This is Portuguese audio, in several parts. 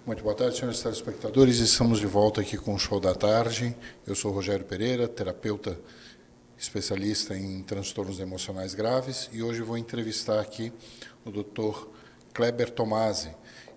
Muito boa tarde, senhores telespectadores. Estamos de volta aqui com o Show da Tarde. Eu sou Rogério Pereira, terapeuta especialista em transtornos emocionais graves, e hoje vou entrevistar aqui o Dr. Kleber Tomasi.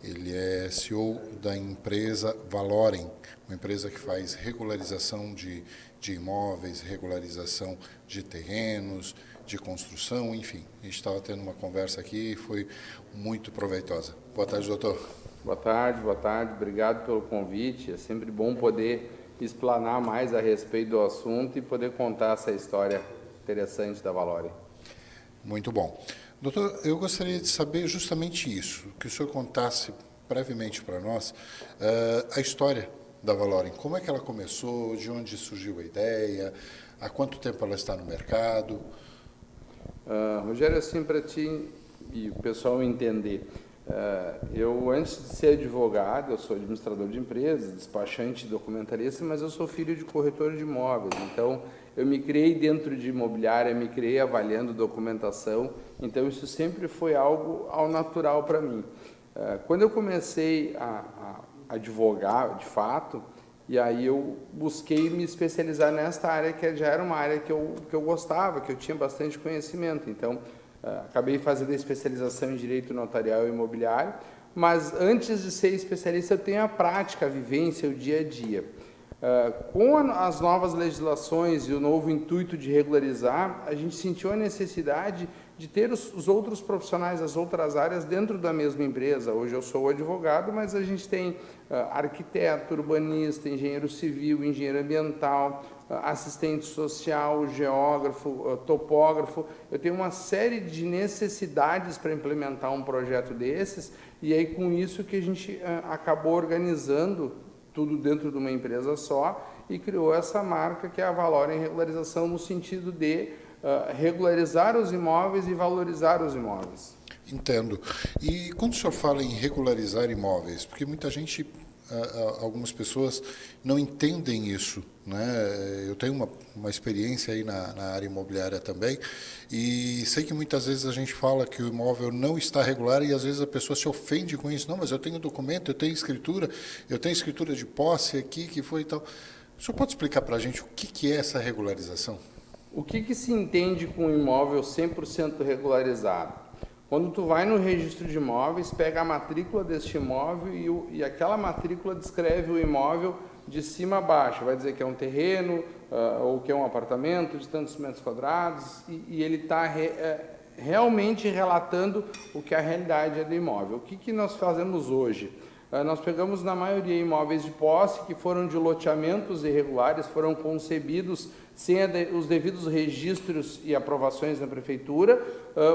Ele é CEO da empresa Valorem, uma empresa que faz regularização de imóveis, regularização de terrenos, de construção, enfim. A gente estava tendo uma conversa aqui e foi muito proveitosa. Boa tarde, doutor. Boa tarde. Obrigado pelo convite. É sempre bom poder explanar mais a respeito do assunto e poder contar essa história interessante da Valorem. Muito bom. Doutor, eu gostaria de saber justamente isso, que o senhor contasse brevemente para nós a história da Valorem. Como é que ela começou, de onde surgiu a ideia, há quanto tempo ela está no mercado? Rogério, assim, para ti e o pessoal entender, eu, antes de ser advogado, eu sou administrador de empresas, despachante, documentarista, mas eu sou filho de corretor de imóveis. Então, eu me criei dentro de imobiliária, me criei avaliando documentação, então isso sempre foi algo ao natural para mim. Quando eu comecei a advogar, de fato, e aí eu busquei me especializar nesta área, que já era uma área que eu gostava, que eu tinha bastante conhecimento. Então, acabei fazendo a especialização em Direito Notarial e Imobiliário, mas antes de ser especialista eu tenho a prática, a vivência, o dia a dia. Com as novas legislações e o novo intuito de regularizar, a gente sentiu a necessidade de ter os outros profissionais, as outras áreas dentro da mesma empresa. Hoje eu sou advogado, mas a gente tem arquiteto, urbanista, engenheiro civil, engenheiro ambiental, assistente social, geógrafo, topógrafo. Eu tenho uma série de necessidades para implementar um projeto desses, e aí com isso que a gente acabou organizando tudo dentro de uma empresa só e criou essa marca que é a Valorem Regularização, no sentido de regularizar os imóveis e valorizar os imóveis. Entendo. E quando o senhor fala em regularizar imóveis, porque muita gente, algumas pessoas não entendem isso, né? Eu tenho uma experiência aí na área imobiliária também, e sei que muitas vezes a gente fala que o imóvel não está regular e às vezes a pessoa se ofende com isso. Não, mas eu tenho documento, eu tenho escritura de posse aqui, que foi e tal. O senhor pode explicar para a gente o que é essa regularização? O que se entende com um imóvel 100% regularizado? Quando tu vai no registro de imóveis, pega a matrícula deste imóvel e aquela matrícula descreve o imóvel de cima a baixo. Vai dizer que é um terreno ou que é um apartamento de tantos metros quadrados, e ele está realmente relatando o que a realidade é do imóvel. O que nós fazemos hoje? Nós pegamos, na maioria, imóveis de posse que foram de loteamentos irregulares, foram concebidos sem os devidos registros e aprovações na prefeitura,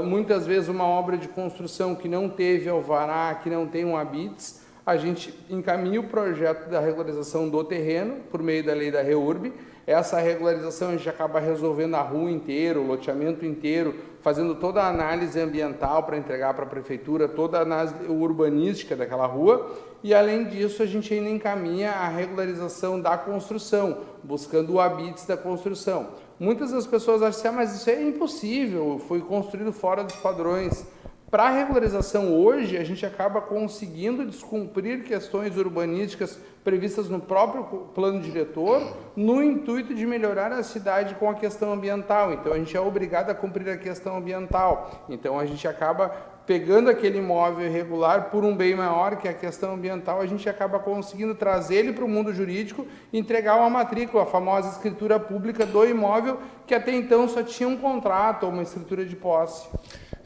muitas vezes uma obra de construção que não teve alvará, que não tem um habites. A gente encaminha o projeto da regularização do terreno por meio da lei da REURB. Essa regularização a gente acaba resolvendo a rua inteira, o loteamento inteiro, fazendo toda a análise ambiental para entregar para a prefeitura, toda a análise urbanística daquela rua, e além disso a gente ainda encaminha a regularização da construção, buscando o habites da construção. Muitas das pessoas acham assim, mas isso é impossível, foi construído fora dos padrões. Para a regularização hoje, a gente acaba conseguindo descumprir questões urbanísticas previstas no próprio plano diretor, no intuito de melhorar a cidade com a questão ambiental. Então, a gente é obrigado a cumprir a questão ambiental. Então, a gente acaba pegando aquele imóvel irregular por um bem maior, que é a questão ambiental, a gente acaba conseguindo trazer ele para o mundo jurídico e entregar uma matrícula, a famosa escritura pública do imóvel, que até então só tinha um contrato ou uma escritura de posse.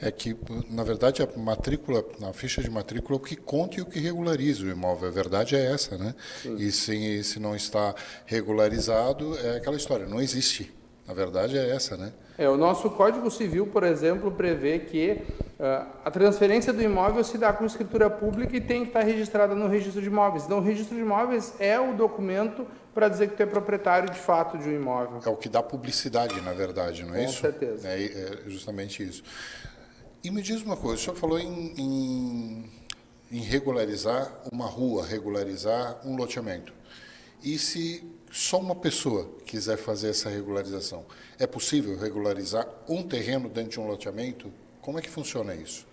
É que, na verdade, a matrícula, a ficha de matrícula é o que conta e o que regulariza o imóvel. A verdade é essa, né? Sim. E se não está regularizado, é aquela história, não existe. A verdade é essa, né? O nosso Código Civil, por exemplo, prevê que a transferência do imóvel se dá com escritura pública e tem que estar registrada no registro de imóveis. Então, o registro de imóveis é o documento para dizer que tu é proprietário de fato de um imóvel. É o que dá publicidade, na verdade, não é isso? Com certeza. É justamente isso. E me diz uma coisa, o senhor falou em regularizar uma rua, regularizar um loteamento. E se só uma pessoa quiser fazer essa regularização, é possível regularizar um terreno dentro de um loteamento? Como é que funciona isso?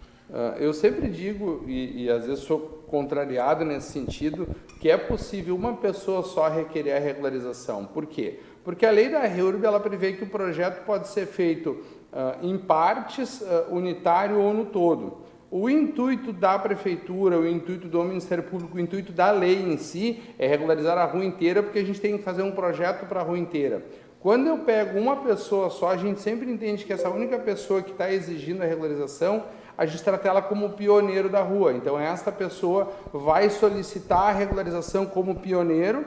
Eu sempre digo, e às vezes sou contrariado nesse sentido, que é possível uma pessoa só requerer a regularização. Por quê? Porque a lei da REURB, ela prevê que o projeto pode ser feito em partes, unitário ou no todo. O intuito da Prefeitura, o intuito do Ministério Público, o intuito da lei em si é regularizar a rua inteira, porque a gente tem que fazer um projeto para a rua inteira. Quando eu pego uma pessoa só, a gente sempre entende que essa única pessoa que está exigindo a regularização, a gente trata ela como pioneiro da rua. Então, esta pessoa vai solicitar a regularização como pioneiro.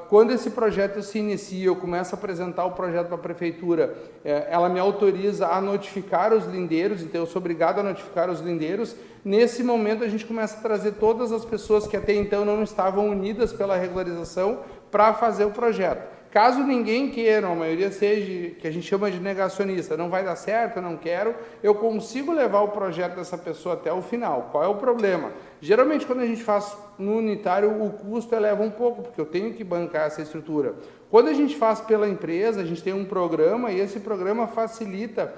Quando esse projeto se inicia, eu começo a apresentar o projeto para a Prefeitura, ela me autoriza a notificar os lindeiros, então eu sou obrigado a notificar os lindeiros. Nesse momento, a gente começa a trazer todas as pessoas que até então não estavam unidas pela regularização para fazer o projeto. Caso ninguém queira, a maioria seja, que a gente chama de negacionista, não vai dar certo, eu não quero, eu consigo levar o projeto dessa pessoa até o final. Qual é o problema? Geralmente, quando a gente faz no unitário, o custo eleva um pouco, porque eu tenho que bancar essa estrutura. Quando a gente faz pela empresa, a gente tem um programa e esse programa facilita,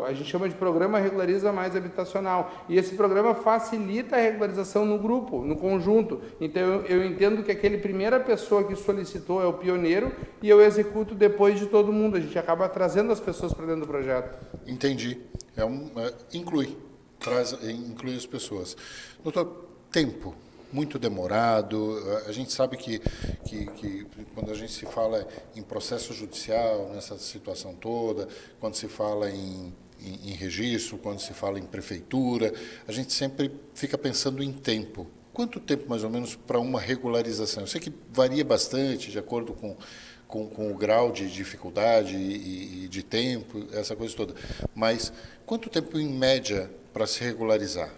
a gente chama de programa Regulariza Mais Habitacional, e esse programa facilita a regularização no grupo, no conjunto. Então, eu entendo que aquele primeira pessoa que solicitou é o pioneiro e eu executo depois de todo mundo. A gente acaba trazendo as pessoas para dentro do projeto. Entendi. Inclui as pessoas. Doutor, tempo. Muito demorado. A gente sabe que quando a gente se fala em processo judicial, nessa situação toda, quando se fala em registro, quando se fala em prefeitura, a gente sempre fica pensando em tempo. Quanto tempo, mais ou menos, para uma regularização? Eu sei que varia bastante de acordo com o grau de dificuldade e de tempo, essa coisa toda. Mas quanto tempo, em média, para se regularizar?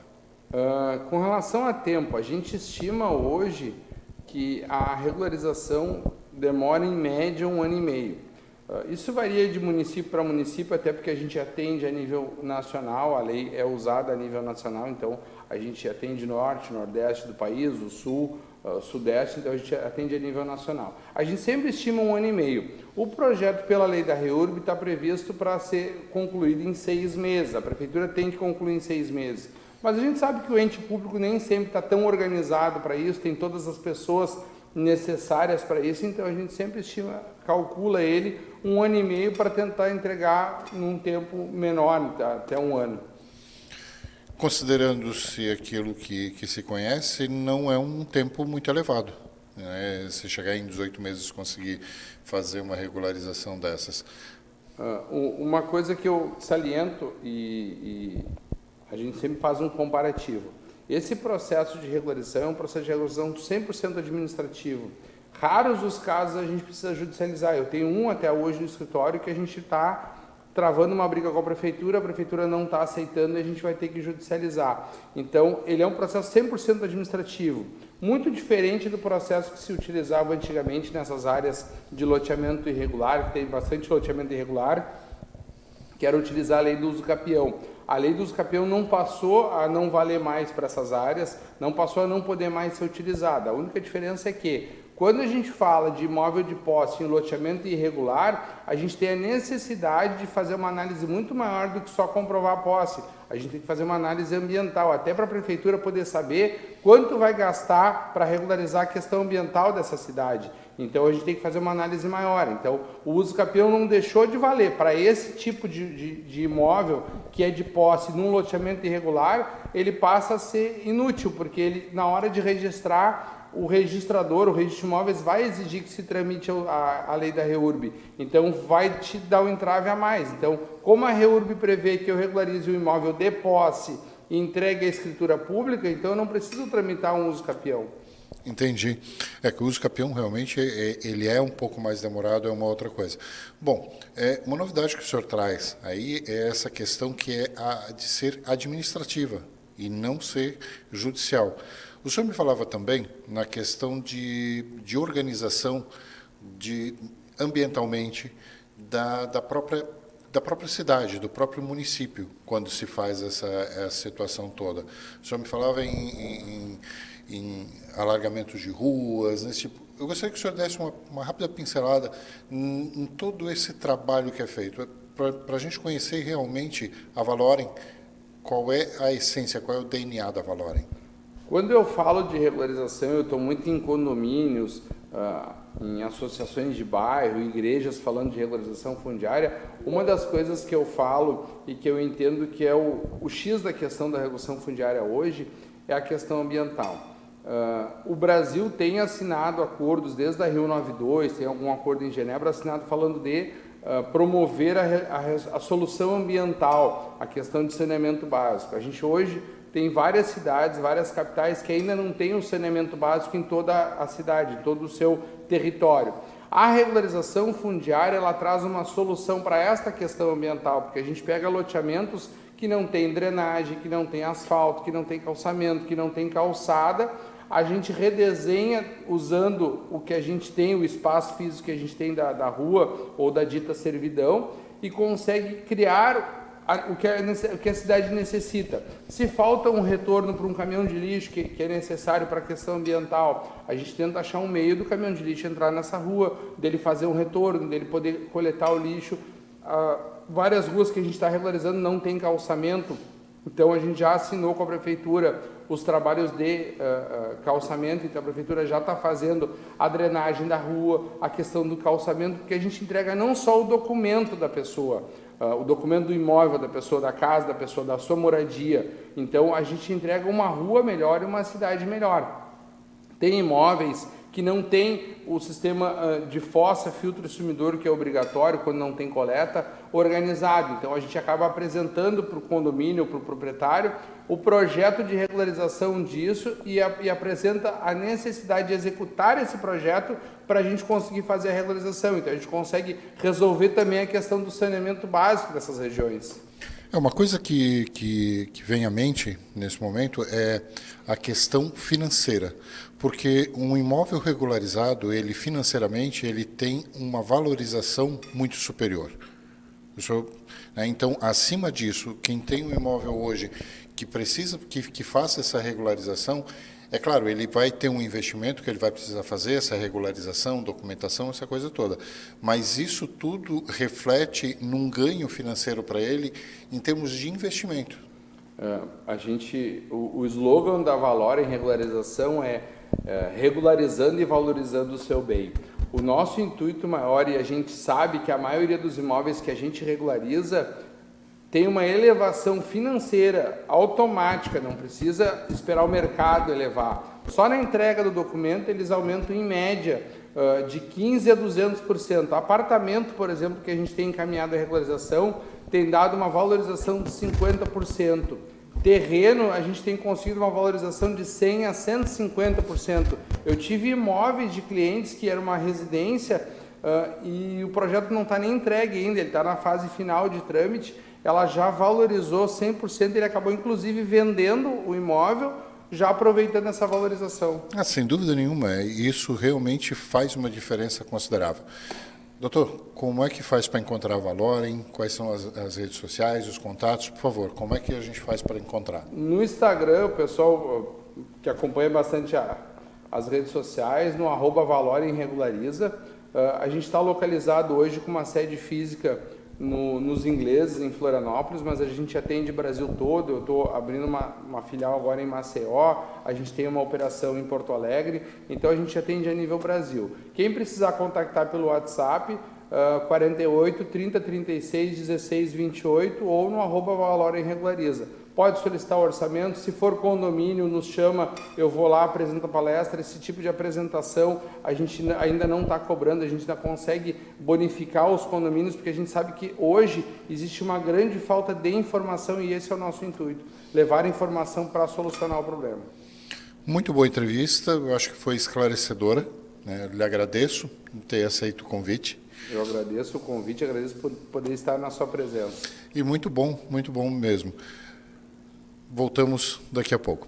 Com relação a tempo, a gente estima hoje que a regularização demora em média 1 ano e meio. Isso varia de município para município, até porque a gente atende a nível nacional, a lei é usada a nível nacional, então a gente atende norte, nordeste do país, o sul, sudeste, então a gente atende a nível nacional. A gente sempre estima 1 ano e meio. O projeto pela lei da REURB está previsto para ser concluído em 6 meses, a Prefeitura tem que concluir em 6 meses. Mas a gente sabe que o ente público nem sempre está tão organizado para isso, tem todas as pessoas necessárias para isso, então a gente sempre calcula ele 1 ano e meio para tentar entregar num tempo menor, até 1 ano. Considerando-se aquilo que se conhece, não é um tempo muito elevado, né? Se chegar em 18 meses conseguir fazer uma regularização dessas. Uma coisa que eu saliento e a gente sempre faz um comparativo. Esse processo de regularização é um processo de regularização 100% administrativo. Raros os casos a gente precisa judicializar. Eu tenho um até hoje no escritório que a gente está travando uma briga com a prefeitura não está aceitando e a gente vai ter que judicializar. Então, ele é um processo 100% administrativo, muito diferente do processo que se utilizava antigamente nessas áreas de loteamento irregular, que tem bastante loteamento irregular, que era utilizar a lei do uso capião. A lei do uso capião não passou a não valer mais para essas áreas, não passou a não poder mais ser utilizada. A única diferença é que, quando a gente fala de imóvel de posse em loteamento irregular, a gente tem a necessidade de fazer uma análise muito maior do que só comprovar a posse. A gente tem que fazer uma análise ambiental, até para a prefeitura poder saber quanto vai gastar para regularizar a questão ambiental dessa cidade. Então, a gente tem que fazer uma análise maior. Então, o uso capião não deixou de valer. Para esse tipo de imóvel, que é de posse num loteamento irregular, ele passa a ser inútil, porque ele, na hora de registrar, o registrador, o registro de imóveis, vai exigir que se tramite a lei da REURB. Então, vai te dar um entrave a mais. Então, como a REURB prevê que eu regularize o imóvel de posse e entregue a escritura pública, então eu não preciso tramitar um uso capião. Entendi. É que o uso capião realmente ele é um pouco mais demorado, é uma outra coisa. Bom, uma novidade que o senhor traz aí é essa questão que é a de ser administrativa e não ser judicial. O senhor me falava também na questão de organização ambientalmente da própria cidade, do próprio município, quando se faz essa situação toda. O senhor me falava em alargamentos de ruas, nesse tipo. Eu gostaria que o senhor desse uma rápida pincelada em todo esse trabalho que é feito, para a gente conhecer realmente a Valorem qual é a essência, qual é o DNA da Valorem? Quando eu falo de regularização, eu estou muito em condomínios, em associações de bairro, igrejas falando de regularização fundiária. Uma das coisas que eu falo e que eu entendo que é o X da questão da regulação fundiária hoje é a questão ambiental. O Brasil tem assinado acordos desde a Rio 92, tem algum acordo em Genebra assinado falando de promover a solução ambiental, a questão de saneamento básico. A gente hoje tem várias cidades, várias capitais que ainda não têm o saneamento básico em toda a cidade, em todo o seu território. A regularização fundiária, ela traz uma solução para esta questão ambiental, porque a gente pega loteamentos que não tem drenagem, que não tem asfalto, que não tem calçamento, que não tem calçada, a gente redesenha usando o que a gente tem, o espaço físico que a gente tem da rua ou da dita servidão e consegue criar o que a cidade necessita. Se falta um retorno para um caminhão de lixo que é necessário para a questão ambiental, a gente tenta achar um meio do caminhão de lixo entrar nessa rua, dele fazer um retorno, dele poder coletar o lixo. Várias ruas que a gente está regularizando não tem calçamento, então a gente já assinou com a prefeitura os trabalhos de calçamento, então a prefeitura já está fazendo a drenagem da rua, a questão do calçamento, porque a gente entrega não só o documento da pessoa, o documento do imóvel da pessoa, da casa da pessoa, da sua moradia. Então, a gente entrega uma rua melhor e uma cidade melhor. Tem imóveis que não tem o sistema de fossa, filtro e sumidor, que é obrigatório quando não tem coleta, organizado. Então, a gente acaba apresentando para o condomínio, para o proprietário, o projeto de regularização disso e apresenta a necessidade de executar esse projeto para a gente conseguir fazer a regularização. Então, a gente consegue resolver também a questão do saneamento básico dessas regiões. Uma coisa que vem à mente nesse momento é a questão financeira, porque um imóvel regularizado, ele financeiramente, ele tem uma valorização muito superior. Então, acima disso, quem tem um imóvel hoje que precisa, que faça essa regularização, é claro, ele vai ter um investimento que ele vai precisar fazer, essa regularização, documentação, essa coisa toda. Mas isso tudo reflete num ganho financeiro para ele em termos de investimento. O slogan da Valorem em regularização é regularizando e valorizando o seu bem. O nosso intuito maior, e a gente sabe que a maioria dos imóveis que a gente regulariza tem uma elevação financeira automática, não precisa esperar o mercado elevar. Só na entrega do documento eles aumentam em média de 15% a 200%. Apartamento, por exemplo, que a gente tem encaminhado a regularização, tem dado uma valorização de 50%. Terreno, a gente tem conseguido uma valorização de 100% a 150%. Eu tive imóveis de clientes que era uma residência e o projeto não está nem entregue ainda, ele está na fase final de trâmite. Ela já valorizou 100%, ele acabou inclusive vendendo o imóvel, já aproveitando essa valorização. Sem dúvida nenhuma, isso realmente faz uma diferença considerável. Doutor, como é que faz para encontrar a Valorem? Quais são as redes sociais, os contatos? Por favor, como é que a gente faz para encontrar? No Instagram, o pessoal que acompanha bastante as redes sociais, no @Valorem Regulariza. A gente está localizado hoje com uma sede física nos ingleses, em Florianópolis, mas a gente atende o Brasil todo. Eu estou abrindo uma filial agora em Maceió, a gente tem uma operação em Porto Alegre, então a gente atende a nível Brasil. Quem precisar contactar pelo WhatsApp, 48 30 36 16 28 ou no @Valorem Regulariza. Pode solicitar o orçamento, se for condomínio, nos chama, eu vou lá, apresento a palestra. Esse tipo de apresentação a gente ainda não está cobrando, a gente ainda consegue bonificar os condomínios, porque a gente sabe que hoje existe uma grande falta de informação e esse é o nosso intuito, levar informação para solucionar o problema. Muito boa entrevista, eu acho que foi esclarecedora, né? Eu lhe agradeço por ter aceito o convite. Eu agradeço o convite, agradeço por poder estar na sua presença. E muito bom mesmo. Voltamos daqui a pouco.